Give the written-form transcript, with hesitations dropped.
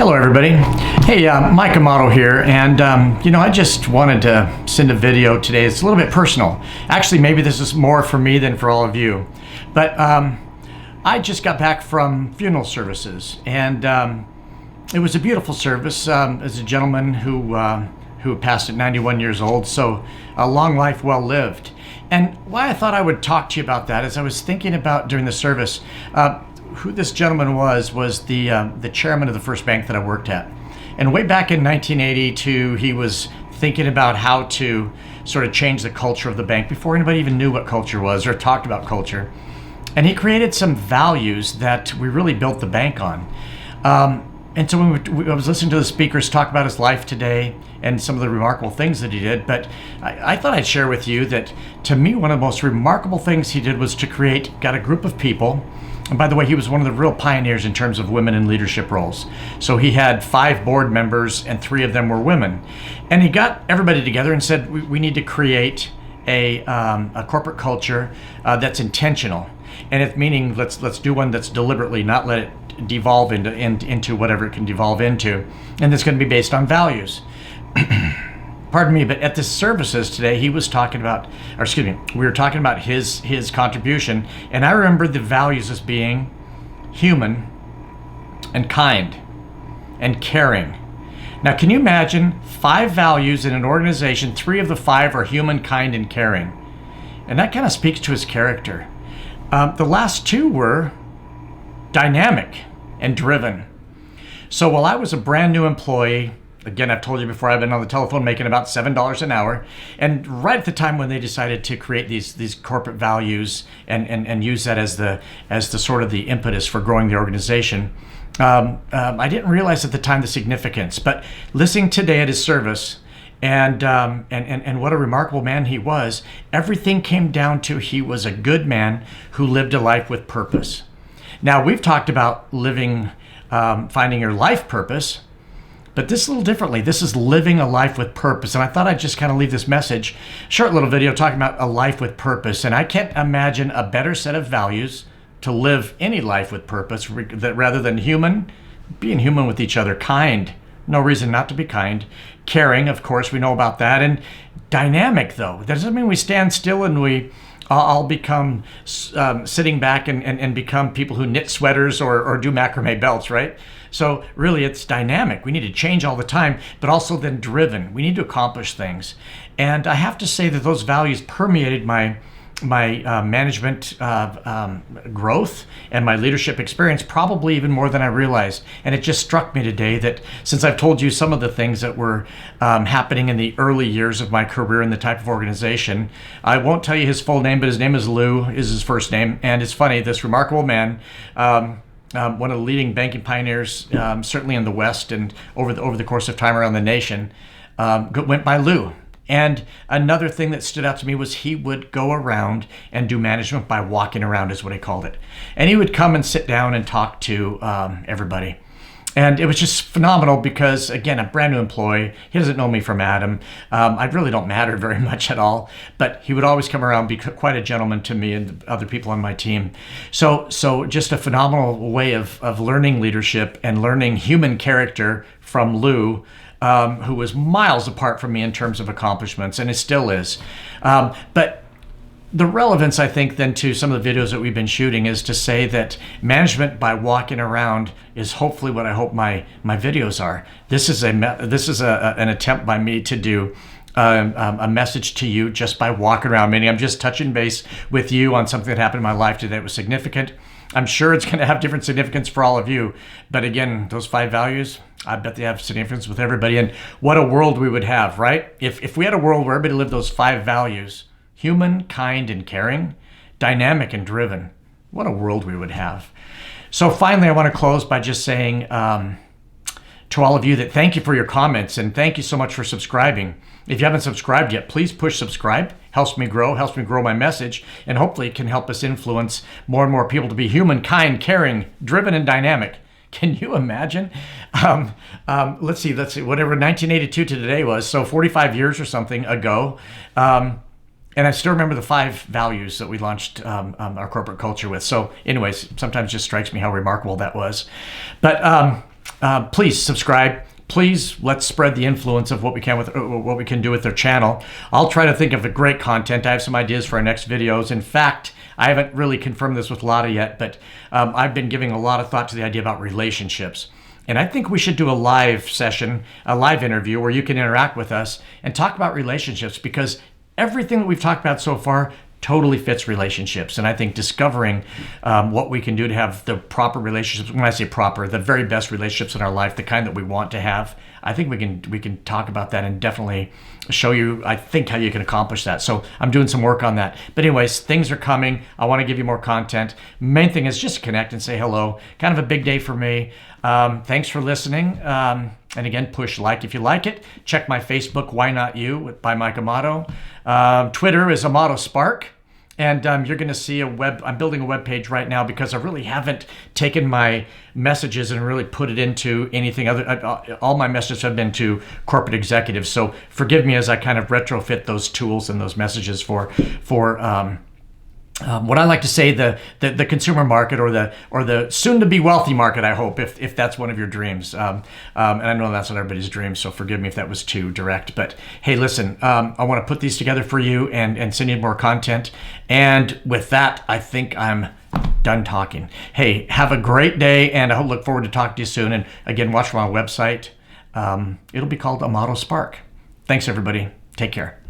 Hello, everybody. Hey, Mike Amato here, and I just wanted to send a video today. It's a little bit personal. Actually, maybe this is more for me than for all of you. But I just got back from funeral services, and it was a beautiful service. As a gentleman who passed at 91 years old, so a long life well lived. And why I thought I would talk to you about that is I was thinking about during the service. Who this gentleman was the chairman of the first bank that I worked at. And way back in 1982, he was thinking about how to sort of change the culture of the bank before anybody even knew what culture was or talked about culture. And he created some values that we really built the bank on. And so when I was listening to the speakers talk about his life today and some of the remarkable things that he did, but I thought I'd share with you that, to me, one of the most remarkable things he did was to got a group of people. And by the way, he was one of the real pioneers in terms of women in leadership roles. So he had 5 board members and 3 of them were women. And he got everybody together and said, we need to create a corporate culture that's intentional. And it's meaning let's do one that's deliberately, not let it devolve into whatever it can devolve into. And it's going to be based on values. Pardon me, but at the services today, we were talking about his contribution, and I remember the values as being human and kind and caring. Now, can you imagine 5 values in an organization? 3 of the 5 are human, kind, and caring. And that kind of speaks to his character. The last 2 were dynamic and driven. So while I was a brand new employee, again, I've told you before, I've been on the telephone making about $7 an hour. And right at the time when they decided to create these corporate values and use that as the sort of the impetus for growing the organization, I didn't realize at the time the significance. But listening today at his service and what a remarkable man he was, everything came down to he was a good man who lived a life with purpose. Now, we've talked about living, finding your life purpose. But this is a little differently. This is living a life with purpose. And I thought I'd just kind of leave this message, short little video talking about a life with purpose. And I can't imagine a better set of values to live any life with purpose that rather than being human with each other, kind. No reason not to be kind. Caring, of course, we know about that. And dynamic, though. That doesn't mean we stand still and we all become sitting back and become people who knit sweaters or do macrame belts, right? So really it's dynamic. We need to change all the time, but also then driven. We need to accomplish things. And I have to say that those values permeated my management growth and my leadership experience probably even more than I realized. And it just struck me today that since I've told you some of the things that were happening in the early years of my career in the type of organization, I won't tell you his full name, but his name is Lou, is his first name. And it's funny, this remarkable man, one of the leading banking pioneers, certainly in the West and over the course of time around the nation, went by Lou. And another thing that stood out to me was he would go around and do management by walking around, is what he called it. And he would come and sit down and talk to everybody. And it was just phenomenal because, again, a brand new employee. He doesn't know me from Adam. I really don't matter very much at all. But he would always come around, be quite a gentleman to me and the other people on my team. So just a phenomenal way of learning leadership and learning human character from Lou, who was miles apart from me in terms of accomplishments, and it still is. But the relevance, I think, then to some of the videos that we've been shooting is to say that management by walking around is hopefully what I hope my videos are. This is an attempt by me to do a message to you just by walking around, meaning I'm just touching base with you on something that happened in my life today that was significant. I'm sure it's going to have different significance for all of you. But again, those 5 values, I bet they have significance with everybody. And what a world we would have, right? If we had a world where everybody lived those 5 values, human, kind, and caring, dynamic and driven, what a world we would have. So finally, I want to close by just saying to all of you that thank you for your comments and thank you so much for subscribing. If you haven't subscribed yet, please push subscribe. Helps me grow my message, and hopefully it can help us influence more and more people to be human, kind, caring, driven, and dynamic. Can you imagine? Let's see, whatever 1982 to today was, so 45 years or something ago. And I still remember the 5 values that we launched our corporate culture with. So anyways, sometimes it just strikes me how remarkable that was. But please subscribe. Please let's spread the influence of what we can with what we can do with their channel. I'll try to think of the great content. I have some ideas for our next videos. In fact, I haven't really confirmed this with Lotta yet, but I've been giving a lot of thought to the idea about relationships. And I think we should do a live session, a live interview where you can interact with us and talk about relationships, because everything that we've talked about so far totally fits relationships. And I think discovering what we can do to have the proper relationships, when I say proper, the very best relationships in our life, the kind that we want to have, I think we can talk about that and definitely show you, I think, how you can accomplish that. So I'm doing some work on that. But anyways, things are coming. I want to give you more content. Main thing is just connect and say hello. Kind of a big day for me. Thanks for listening. And again, push like if you like it. Check my Facebook, Why Not You, by Mike Amato. Twitter is Amato Spark. And you're going to see I'm building a web page right now because I really haven't taken my messages and really put it into anything other. All my messages have been to corporate executives. So forgive me as I kind of retrofit those tools and those messages for what I like to say, the consumer market, or the soon-to-be wealthy market, I hope, if that's one of your dreams. And I know that's not everybody's dream, so forgive me if that was too direct. But hey, listen, I want to put these together for you and send you more content. And with that, I think I'm done talking. Hey, have a great day, and I look forward to talking to you soon. And again, watch my website. It'll be called Amato Spark. Thanks, everybody. Take care.